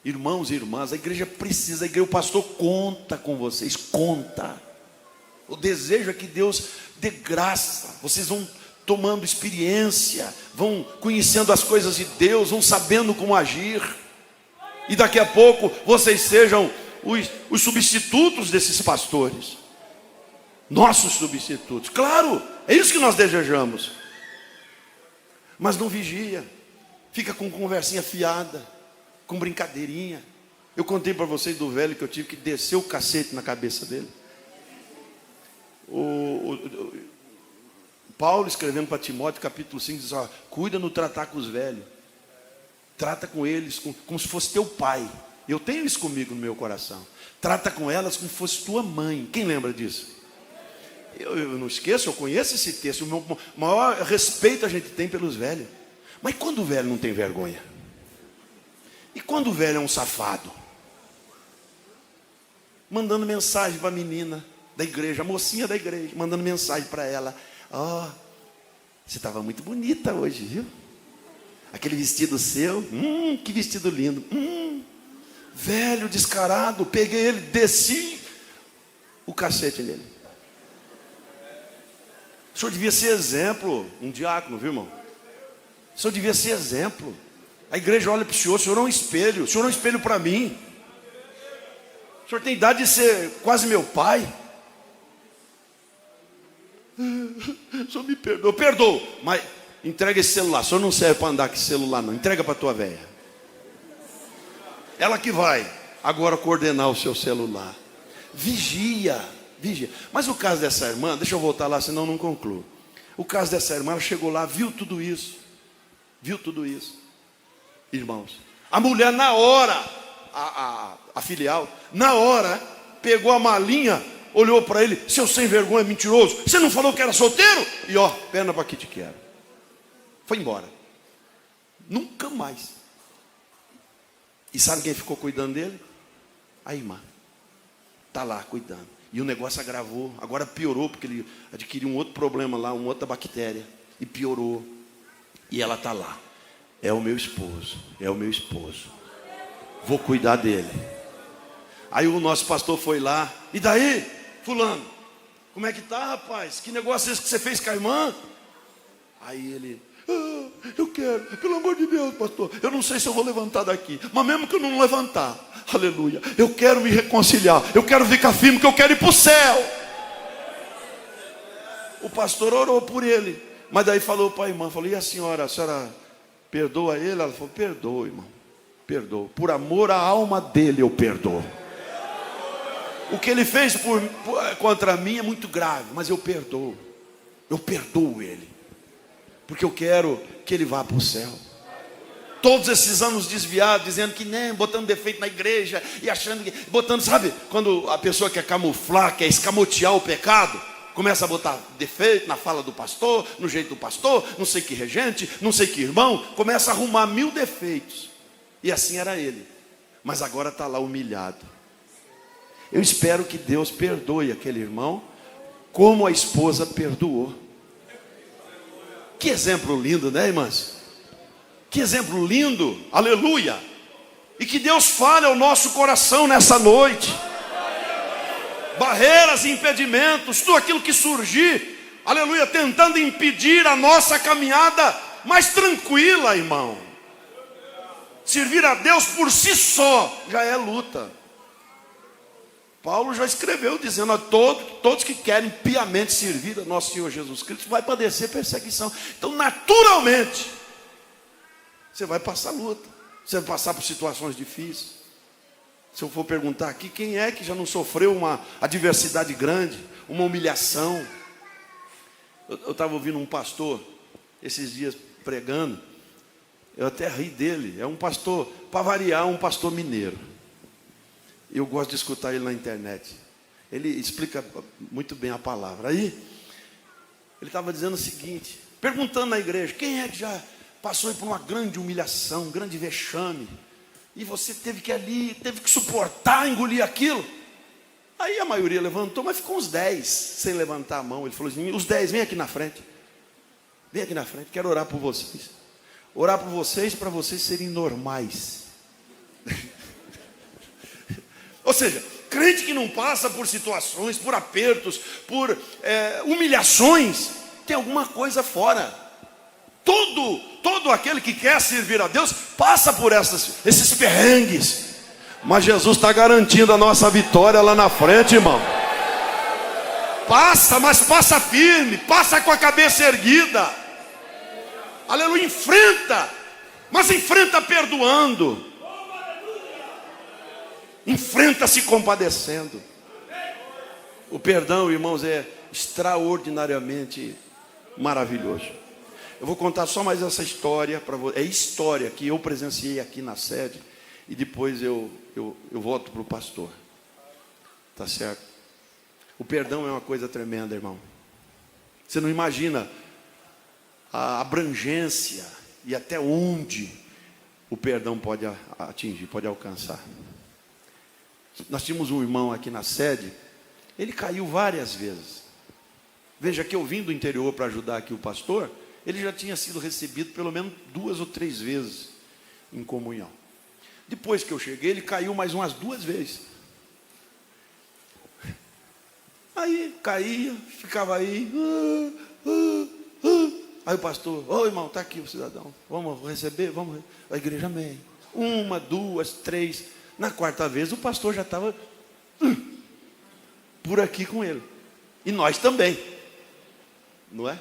irmãos e irmãs. A igreja precisa, o pastor conta com vocês, conta. O desejo é que Deus dê graça, vocês vão tomando experiência, vão conhecendo as coisas de Deus, vão sabendo como agir, e daqui a pouco vocês sejam os substitutos desses pastores, nossos substitutos. Claro, é isso que nós desejamos. Mas não vigia, fica com conversinha fiada, com brincadeirinha. Eu contei para vocês do velho que eu tive que descer o cacete na cabeça dele. Paulo, escrevendo para Timóteo, capítulo 5, diz: cuida no tratar com os velhos. Trata com eles como se fosse teu pai. Eu tenho isso comigo no meu coração. Trata com elas como se fosse tua mãe. Quem lembra disso? Eu não esqueço, eu conheço esse texto. O maior respeito a gente tem pelos velhos. Mas quando o velho não tem vergonha? E quando o velho é um safado? Mandando mensagem para a menina da igreja, a mocinha da igreja, mandando mensagem para ela: ó, você estava muito bonita hoje, viu? Aquele vestido seu, que vestido lindo. Velho, descarado, peguei ele, desci o cacete nele. O senhor devia ser exemplo, um diácono, viu, irmão? O senhor devia ser exemplo. A igreja olha para o senhor é um espelho para mim. O senhor tem idade de ser quase meu pai. O senhor me perdoa, perdoo, mas entrega esse celular. O senhor não serve para andar com esse celular, não. Entrega para a tua velha. Ela que vai agora coordenar o seu celular. Vigia. Mas o caso dessa irmã, deixa eu voltar lá, senão eu não concluo. O caso dessa irmã, ela chegou lá, viu tudo isso. Irmãos, a mulher na hora, a filial, na hora, pegou a malinha, olhou para ele: seu sem vergonha, mentiroso, você não falou que era solteiro? E ó, perna para que te quero. Foi embora. Nunca mais. E sabe quem ficou cuidando dele? A irmã. Está lá cuidando. E o negócio agravou. Agora piorou, porque ele adquiriu um outro problema lá, uma outra bactéria. E piorou. E ela está lá. É o meu esposo. Vou cuidar dele. Aí o nosso pastor foi lá: e daí, fulano? Como é que tá, rapaz? Que negócio é esse que você fez com a irmã? Aí ele: eu quero, pelo amor de Deus, pastor, eu não sei se eu vou levantar daqui, mas mesmo que eu não levantar, aleluia, eu quero me reconciliar, eu quero ficar firme, que eu quero ir para o céu. O pastor orou por ele, mas daí falou para a irmã, falou: e a senhora perdoa ele? Ela falou: perdoa, irmão, perdoa, por amor à alma dele eu perdoo. O que ele fez contra mim é muito grave, mas eu perdoo ele, porque eu quero que ele vá para o céu. Todos esses anos desviados, dizendo que nem, botando defeito na igreja, e achando que, botando, sabe, quando a pessoa quer camuflar, quer escamotear o pecado, começa a botar defeito na fala do pastor, no jeito do pastor, não sei que regente, não sei que irmão, começa a arrumar 1000 defeitos. E assim era ele, mas agora está lá humilhado. Eu espero que Deus perdoe aquele irmão, como a esposa perdoou. Que exemplo lindo, né, irmãs? Que exemplo lindo, aleluia. E que Deus fale ao nosso coração nessa noite. Barreiras, impedimentos, tudo aquilo que surgir, aleluia, tentando impedir a nossa caminhada mais tranquila, irmão. Servir a Deus por si só já é luta. Paulo já escreveu dizendo a todos que querem piamente servir a nosso Senhor Jesus Cristo vai padecer perseguição. Então, naturalmente, você vai passar luta, você vai passar por situações difíceis. Se eu for perguntar aqui, quem é que já não sofreu uma adversidade grande, uma humilhação? Eu estava ouvindo um pastor esses dias pregando, eu até ri dele. É um pastor, para variar, um pastor mineiro. Eu gosto de escutar ele na internet. Ele explica muito bem a palavra. Aí, ele estava dizendo o seguinte, perguntando na igreja: quem é que já passou por uma grande humilhação, um grande vexame, e você teve que suportar, engolir aquilo? Aí a maioria levantou, mas ficou uns 10 sem levantar a mão. Ele falou assim: os 10, vem aqui na frente. Vem aqui na frente, quero orar por vocês. Orar por vocês, para vocês serem normais. Ou seja, crente que não passa por situações, por apertos, por humilhações, tem alguma coisa fora. Todo aquele que quer servir a Deus passa por esses perrengues. Mas Jesus está garantindo a nossa vitória lá na frente, irmão. Passa, mas passa firme, passa com a cabeça erguida. Aleluia, enfrenta, mas enfrenta perdoando. Enfrenta se compadecendo. O perdão, irmãos, é extraordinariamente maravilhoso. Eu vou contar só mais essa história para você. É história que eu presenciei aqui na sede. E depois eu volto para o pastor. Tá certo? O perdão é uma coisa tremenda, irmão. Você não imagina a abrangência e até onde o perdão pode atingir, pode alcançar. Nós tínhamos um irmão aqui na sede, ele caiu várias vezes. Veja que eu vim do interior para ajudar aqui o pastor, ele já tinha sido recebido pelo menos 2 ou 3 vezes em comunhão. Depois que eu cheguei, ele caiu mais umas 2 vezes. Aí caía, ficava aí. Aí o pastor, ô irmão, está aqui o cidadão, vamos receber, vamos. A igreja, amém. 1, 2, 3. Na 4ª vez o pastor já estava por aqui com ele. E nós também. Não é?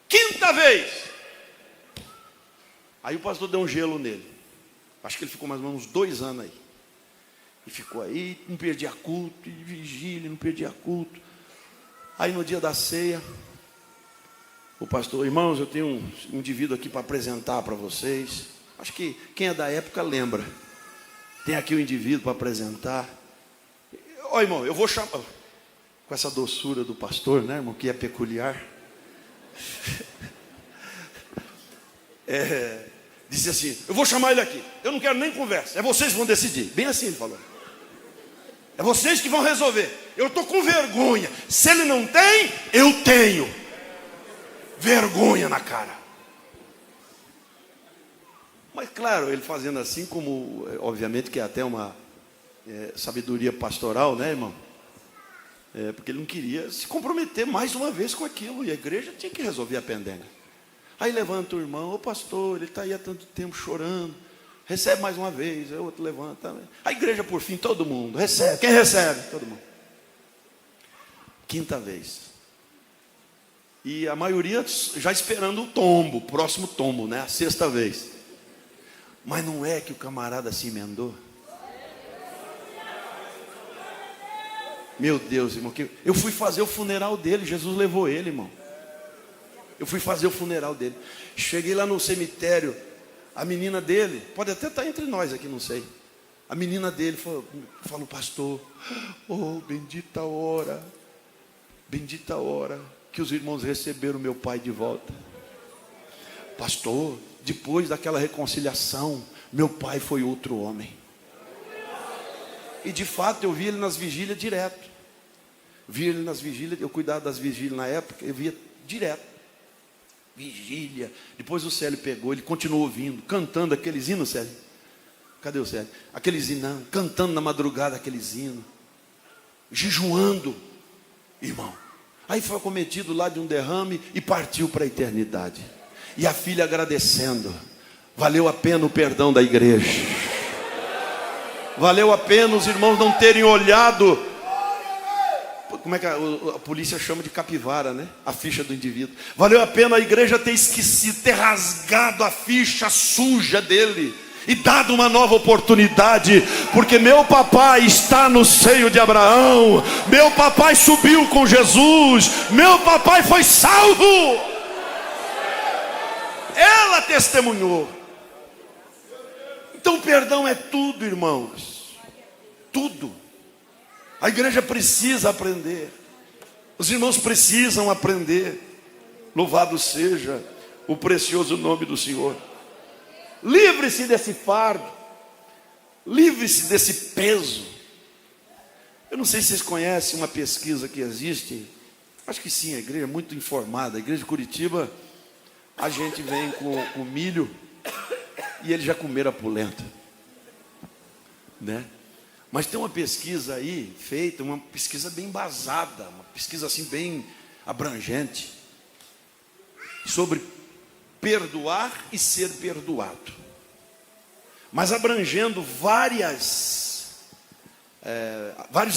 5ª vez. Aí o pastor deu um gelo nele. Acho que ele ficou mais ou menos uns 2 anos aí. E ficou aí, não perdia culto, e vigília, não perdia culto. Aí no dia da ceia, o pastor, irmãos, eu tenho um indivíduo aqui para apresentar para vocês. Acho que quem é da época lembra. Tem aqui um indivíduo para apresentar. Ó, irmão, eu vou chamar, com essa doçura do pastor, né, irmão, que é peculiar. Disse assim, eu vou chamar ele aqui. Eu não quero nem conversa, é vocês que vão decidir. Bem assim ele falou. É vocês que vão resolver. Eu estou com vergonha. Se ele não tem, eu tenho. Vergonha na cara. Mas claro, ele fazendo assim, como obviamente que é até uma sabedoria pastoral, né, irmão? Porque ele não queria se comprometer mais uma vez com aquilo. E a igreja tinha que resolver a pendenga. Aí levanta o irmão, ô pastor, ele está aí há tanto tempo chorando. Recebe mais uma vez, aí o outro levanta. A igreja, por fim, todo mundo recebe. Quem recebe? Todo mundo. 5ª vez. E a maioria já esperando o tombo, o próximo tombo, né? A 6ª vez. Mas não é que o camarada se emendou? Meu Deus, irmão, eu fui fazer o funeral dele, Jesus levou ele, irmão. Eu fui fazer o funeral dele. Cheguei lá no cemitério, a menina dele, pode até estar entre nós aqui, não sei. A menina dele falou, pastor, oh, bendita hora que os irmãos receberam meu pai de volta. Pastor, depois daquela reconciliação, meu pai foi outro homem. E de fato eu vi ele nas vigílias direto. Vi ele nas vigílias, eu cuidava das vigílias na época, eu via direto. Vigília. Depois o Célio pegou, ele continuou ouvindo, cantando aqueles hinos, Célio. Cadê o Célio? Aqueles hinos, cantando na madrugada aqueles hinos. Jejuando, irmão. Aí foi acometido lá de um derrame e partiu para a eternidade. E a filha agradecendo. Valeu a pena o perdão da igreja. Valeu a pena os irmãos não terem olhado. Como é que a polícia chama de capivara, né? A ficha do indivíduo. Valeu a pena a igreja ter esquecido, ter rasgado a ficha suja dele e dado uma nova oportunidade, porque meu papai está no seio de Abraão, meu papai subiu com Jesus, meu papai foi salvo. Ela testemunhou. Então o perdão é tudo, irmãos. Tudo. A igreja precisa aprender. Os irmãos precisam aprender. Louvado seja o precioso nome do Senhor. Livre-se desse fardo. Livre-se desse peso. Eu não sei se vocês conhecem uma pesquisa que existe. Acho que sim, a igreja é muito informada. A igreja de Curitiba, a gente vem com milho e eles já comeram a polenta, né? Mas tem uma pesquisa aí feita, uma pesquisa bem embasada, uma pesquisa assim bem abrangente, sobre perdoar e ser perdoado, mas abrangendo vários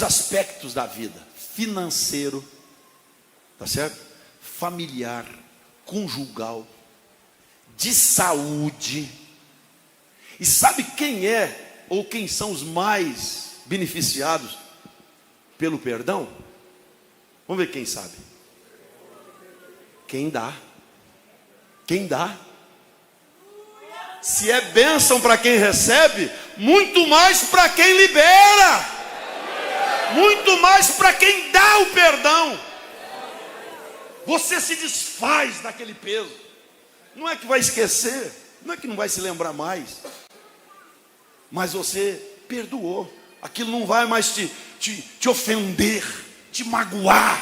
aspectos da vida: financeiro, tá certo? Familiar, conjugal, de saúde. E sabe quem é ou quem são os mais beneficiados pelo perdão? Vamos ver quem sabe. Quem dá. Quem dá. Se é bênção para quem recebe, muito mais para quem libera. Muito mais para quem dá o perdão. Você se desfaz daquele peso. Não é que vai esquecer. Não é que não vai se lembrar mais, mas você perdoou. Aquilo não vai mais te ofender, te magoar.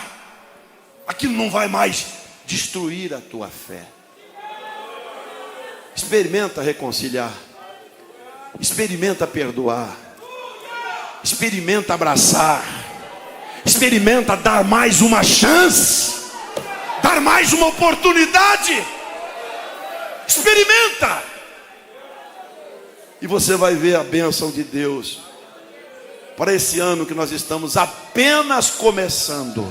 Aquilo não vai mais destruir a tua fé. Experimenta reconciliar. Experimenta perdoar. Experimenta abraçar. Experimenta dar mais uma chance. Dar mais uma oportunidade. Experimenta. E você vai ver a bênção de Deus para esse ano que nós estamos apenas começando.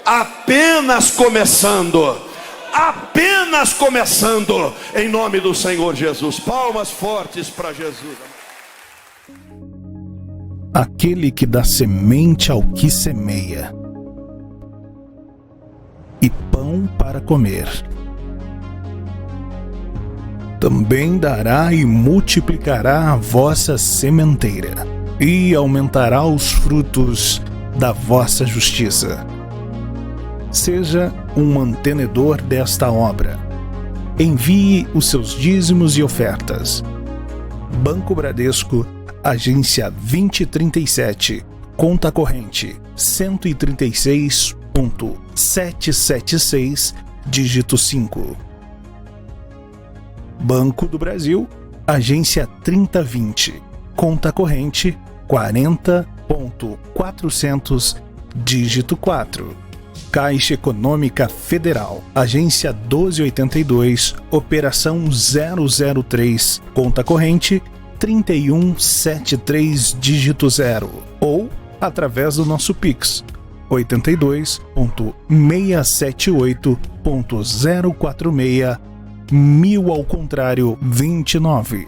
Apenas começando. Apenas começando. Em nome do Senhor Jesus. Palmas fortes para Jesus. Aquele que dá semente ao que semeia e pão para comer, também dará e multiplicará a vossa sementeira e aumentará os frutos da vossa justiça. Seja um mantenedor desta obra. Envie os seus dízimos e ofertas. Banco Bradesco, agência 2037, conta corrente 136.776, dígito 5. Banco do Brasil, agência 3020, conta corrente 40.400, dígito 4. Caixa Econômica Federal, agência 1282, operação 003, conta corrente 3173, dígito 0, ou através do nosso Pix 82.678.046 1000 ao contrário 29.